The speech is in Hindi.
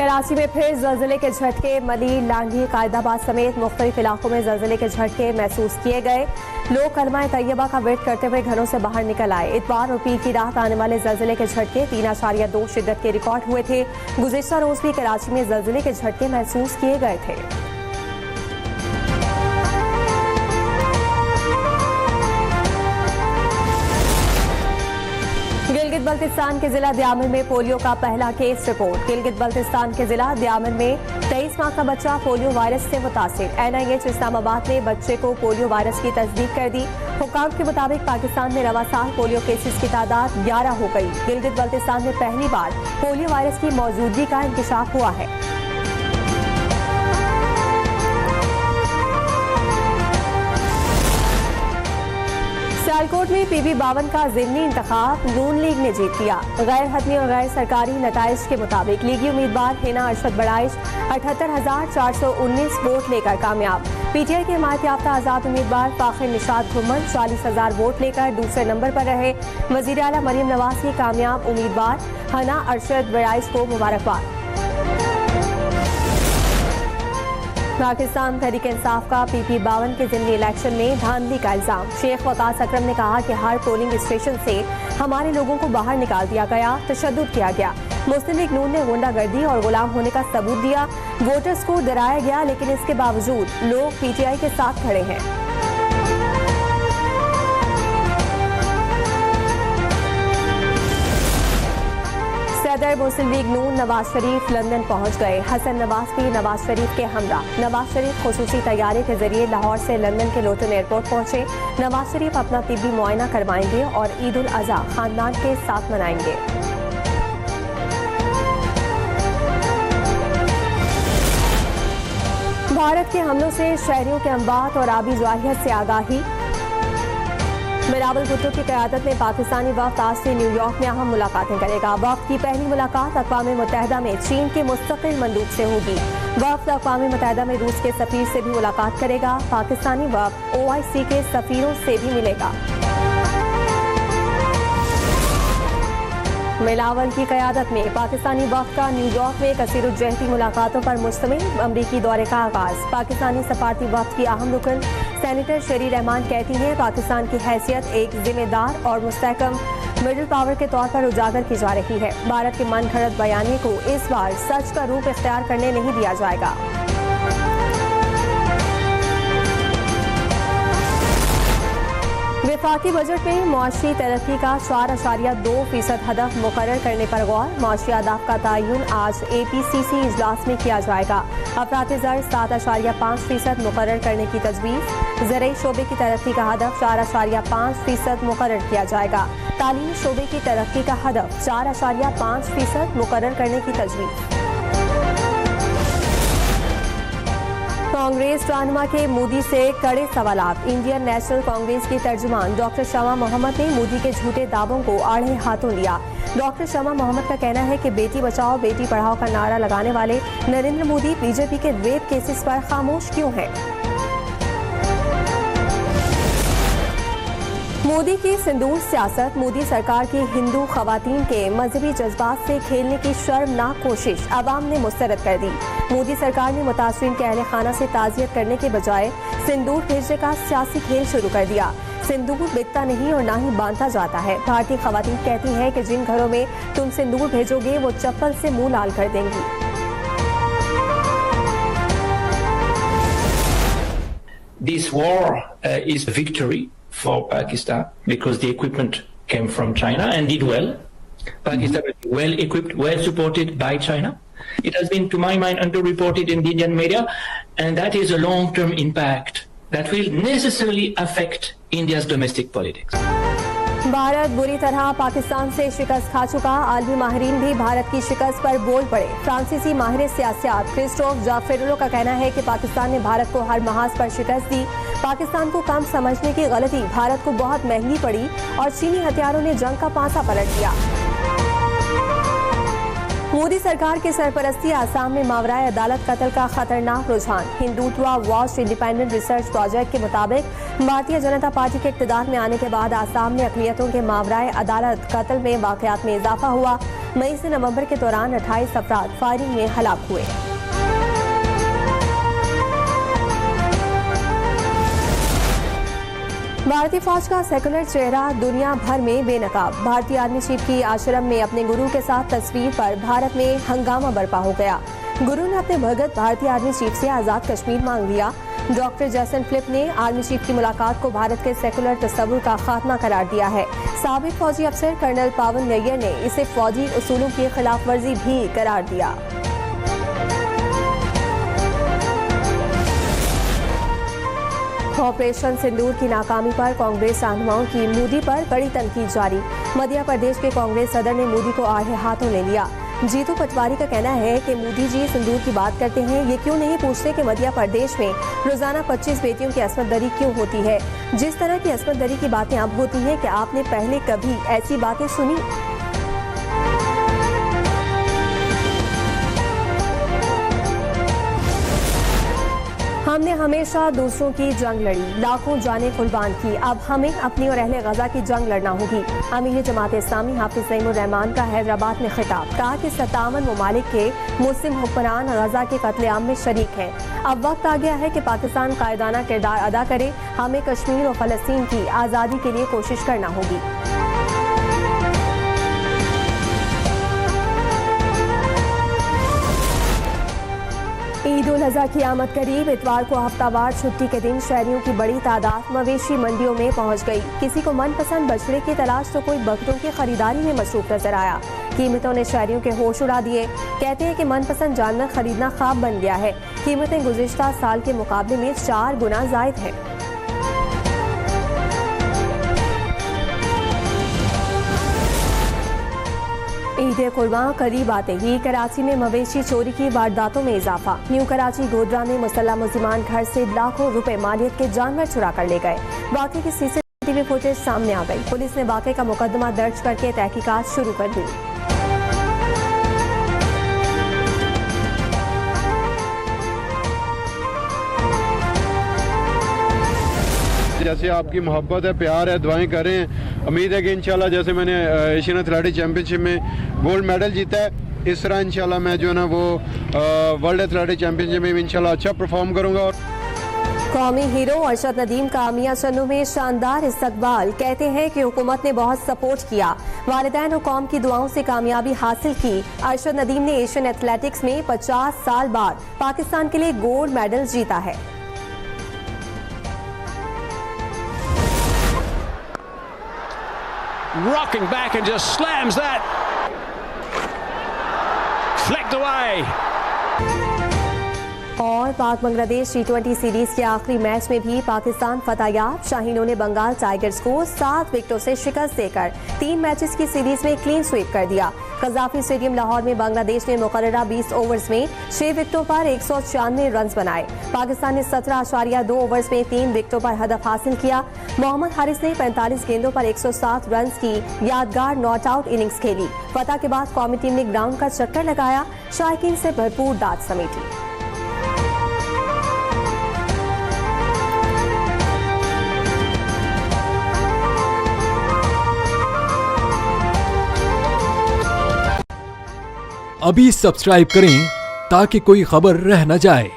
कराची में फिर ज़लज़ले के झटके। मली, लांगी, कायदाबाद समेत मुख्तलिफ इलाकों में ज़लज़ले के झटके महसूस किए गए। लोग कलमा तैयबा का विर्द करते हुए घरों से बाहर निकल आए। इतवार और पीर की रात आने वाले ज़लज़ले के झटके 3.2 शिद्दत के रिकॉर्ड हुए थे। गुज़िश्ता रोज भी कराची में ज़लज़ले के झटके महसूस किए गए थे। गिलगित बल्तिस्तान के जिला दयामन में पोलियो का पहला केस रिपोर्ट। गिलगित बल्तिस्तान के जिला दयामन में 23 माह का बच्चा पोलियो वायरस से मुतासिर। NIH इस्लामाबाद ने बच्चे को पोलियो वायरस की तस्दीक कर दी। हुक्काम के मुताबिक पाकिस्तान में रवा साल पोलियो केसेस की तादाद 11 हो गई। गिलगित बल्तिस्तान में पहली बार पोलियो वायरस की मौजूदगी का इंकशाफ हुआ है। सियालकोट में PB52 का ज़िमनी इंतखाब नून लीग ने जीत लिया। गैर हतमी और गैर सरकारी नताइज के मुताबिक लीगी उम्मीदवार हिना अरशद बड़ाइश 78,419 वोट लेकर कामयाब। PTI के हिमायत याफ्ता आज़ाद उम्मीदवार फाखिर निशात घुमन 40,000 वोट लेकर दूसरे नंबर पर रहे। वज़ीर आला मरियम नवाज की कामयाब उम्मीदवार हिना अरशद बड़ाइश को मुबारकबाद। पाकिस्तान तहरीक इंसाफ का PP52 के ज़िमनी इलेक्शन में धांधली का इल्जाम। शेख वकास अकरम ने कहा कि हर पोलिंग स्टेशन से हमारे लोगों को बाहर निकाल दिया गया, तशद्दुद किया गया। मुस्लिम लीग नून ने गुंडागर्दी और गुलाम होने का सबूत दिया। वोटर्स को डराया गया, लेकिन इसके बावजूद लोग PTI के साथ खड़े हैं। सदर मुस्लिम लीग नून नवाज शरीफ लंदन पहुंच गए। हसन नवाज भी नवाज शरीफ के हमरा। नवाज शरीफ खुसूसी तैयारी के जरिए लाहौर से लंदन के लोटन एयरपोर्ट पहुंचे। नवाज शरीफ अपना तिब्बी मुआयना करवाएंगे और ईद उल अजहा खानदान के साथ मनाएंगे। भारत के हमलों से शहरियों के अमवात और आबी जवाहियत से आगाही। बिलावल भुट्टो की क़यादत में पाकिस्तानी वफ़द आज से न्यूयॉर्क में अहम मुलाकातें करेगा। वफ़द की पहली मुलाकात अक़वाम मुत्तहिदा में चीन के मुस्तक़िल मंदूब से होगी। वफ़द अक़वाम मुत्तहिदा में रूस के सफ़ीर से भी मुलाकात करेगा। पाकिस्तानी वफ़द OIC के सफ़ीरों से भी मिलेगा। बिलावल की क़यादत में पाकिस्तानी वफ़द का न्यूयॉर्क में कसीरुज्जहती मुलाकातों पर मुश्तमिल अमरीकी दौरे का आगाज़। पाकिस्तानी सफारती वफ़द की अहम रुकन सेनेटर शेरी रहमान कहती हैं पाकिस्तान की हैसियत एक जिम्मेदार और मुस्तहकम मिडिल पावर के तौर पर उजागर की जा रही है। भारत के मन घड़त बयानी को इस बार सच का रूप इख्तियार करने नहीं दिया जाएगा। वफाकी बजट में मुआशी तरक्की का 4.2% हदफ मुकर्रर करने पर गौर। मुआशी अहदाफ का तयन आज APCC इजलास में किया जाएगा। अफरात ज़र 7.5% मुकर्रर करने की तजवीज़। ज़रई शोबे की तरक्की का हदफ 4.5% मुकर्रर किया जाएगा। तालीमी शोबे की तरक्की का हदफ 4.5% मुकर्रर करने की तजवीज़। कांग्रेस रहनुमा के मोदी से कड़े सवालात। इंडियन नेशनल कांग्रेस की तर्जुमान डॉक्टर शमा मोहम्मद ने मोदी के झूठे दावों को आड़े हाथों लिया। डॉक्टर शमा मोहम्मद का कहना है कि बेटी बचाओ बेटी पढ़ाओ का नारा लगाने वाले नरेंद्र मोदी BJP के रेप केसेस पर खामोश क्यों हैं। मोदी की सिंदूर सियासत। मोदी सरकार की हिंदू खवातीन के मजहबी जज्बात से खेलने की शर्मनाक कोशिश अवाम ने मुस्तरद कर दी। मोदी सरकार ने मुतासरीन के अहले खाना से ताज़ियत करने के बजाय सिंदूर भेजने का सियासी खेल शुरू कर दिया। सिंदूर बिकता नहीं और ना ही बांधा जाता है। भारतीय खवातीन कहती हैं कि जिन घरों में तुम सिंदूर भेजोगे वो चप्पल से मुंह लाल कर देंगी। This war is a victory for Pakistan because the equipment came from China and did well. Pakistan is well equipped, well supported by China. It has been, to my mind, underreported in the Indian media, and that is a long-term impact that will necessarily affect India's domestic politics. Bharat बुरी तरह पाकिस्तान से शिकस्त खा चुका। आलमी माहिरीन भी भारत की शिकस्त पर बोल पड़े। फ्रांसीसी माहिर सियासत क्रिस्टोफ जाफेरो का कहना है कि पाकिस्तान ने भारत को हर महाज पर शिकस्त दी। पाकिस्तान को कम समझने की गलती भारत को बहुत महंगी पड़ी और चीनी हथियारों ने जंग का पासा पलट दिया। मोदी सरकार की सरपरस्ती आसाम में मावराए अदालत कत्ल का खतरनाक रुझान। Hindutva watch independent research project के मुताबिक भारतीय जनता पार्टी के इक़्तिदार में आने के बाद आसाम में अक़लियतों के मावराए अदालत कत्ल में वाक़यात में इजाफा हुआ। मई से नवंबर के दौरान 28 अफराद फायरिंग में हलाक हुए। भारतीय फौज का सेकुलर चेहरा दुनिया भर में बेनकाब। भारतीय आर्मी चीफ की आश्रम में अपने गुरु के साथ तस्वीर पर भारत में हंगामा बरपा हो गया। गुरु ने अपने भगत भारतीय आर्मी चीफ से आजाद कश्मीर मांग लिया। डॉक्टर जैसन फिलिप ने आर्मी चीफ की मुलाकात को भारत के सेकुलर तस्वुर का खात्मा करार दिया है। साबिक फौजी अफसर कर्नल पावन नैयर ने इसे फौजी उसूलों की खिलाफ वर्जी भी करार दिया। ऑपरेशन सिंदूर की नाकामी पर कांग्रेस रहनुमाओं की मोदी पर कड़ी तनकीद जारी। मध्य प्रदेश के कांग्रेस सदर ने मोदी को आड़े हाथों ले लिया। जीतू पटवारी का कहना है कि मोदी जी सिंदूर की बात करते हैं, ये क्यों नहीं पूछते कि मध्य प्रदेश में रोजाना 25 बेटियों की अस्मत दरी क्यों होती है। जिस तरह की अस्मत दरी की बातें अब होती हैं कि आपने पहले कभी ऐसी बातें सुनी। हमने हमेशा दूसरों की जंग लड़ी, लाखों जाने कुर्बान की। अब हमें अपनी और अहले गजा की जंग लड़ना होगी। अमीर जमात इस्लामी हाफिज सईमुर रहमान का हैदराबाद में खिताब। कहा कि 57 ममालिक के मुस्लिम हुक्मरान गजा के कत्लेआम में शरीक हैं। अब वक्त आ गया है कि पाकिस्तान कायदाना किरदार अदा करे। हमें कश्मीर और फलस्तीन की आज़ादी के लिए कोशिश करना होगी। ईद उल अजहा की आमद करीब। इतवार को हफ्तावार छुट्टी के दिन शहरियों की बड़ी तादाद मवेशी मंडियों में पहुंच गई। किसी को मनपसंद बछड़े की तलाश तो कोई बकरों की खरीदारी में मसरूफ नजर आया। कीमतों ने शहरियों के होश उड़ा दिए। कहते हैं कि मनपसंद जानवर खरीदना ख्वाब बन गया है। कीमतें गुज़िश्ता साल के मुकाबले में 4 गुना ज़ायद हैं। ईद कुर्बान करीब आते ही कराची में मवेशी चोरी की वारदातों में इजाफा। न्यू कराची गोदरा में मुसल्लह मुल्जिमान घर से लाखों रुपए मालियत के जानवर चुरा कर ले गए। वाक़े की सीसीटीवी फुटेज सामने आ गई। पुलिस ने वाक़े का मुकदमा दर्ज करके तहकीकात शुरू कर दी। जैसे आपकी मोहब्बत है, प्यार है, दुआएं करें। उम्मीद है कि इंशाल्लाह जैसे मैंने एशियन एथलेटिक्स चैंपियनशिप में गोल्ड मेडल जीता है, इस तरह इंशाल्लाह मैं जो है ना वो वर्ल्ड एथलेटिक्स चैंपियनशिप में इंशाल्लाह अच्छा परफॉर्म करूंगा। और कौमी हीरो अरशद नदीम का मियां चन्नू में शानदार इस्तकबाल। कहते हैं कि हुकूमत ने बहुत सपोर्ट किया, वालिदैन और कौम की दुआओं से कामयाबी हासिल की। अरशद नदीम ने एशियन एथलेटिक्स में 50 साल बाद पाकिस्तान के लिए गोल्ड मेडल जीता है। Rocking back and just slams that. Flicked away. और पाक बांग्लादेश T20 सीरीज के आखिरी मैच में भी पाकिस्तान फतहयाब। शाहीनों ने बंगाल टाइगर्स को 7 विकेटों से शिकस्त देकर 3 मैचेस की सीरीज में क्लीन स्वीप कर दिया। कज़ाफी स्टेडियम लाहौर में बांग्लादेश ने मुकर्ररा 20 ओवर्स में 6 विकेटों पर 194 रन बनाए। पाकिस्तान ने 17.2 ओवर्स में 3 विकेटों पर हदफ हासिल किया। मोहम्मद हारिस ने 45 गेंदों पर 107 रन की यादगार नॉट आउट इनिंग्स खेली। फतह के बाद कौमी टीम ने ग्राउंड का चक्कर लगाया, शायकीन से भरपूर दाद समेटी। अभी सब्सक्राइब करें ताकि कोई खबर रह न जाए।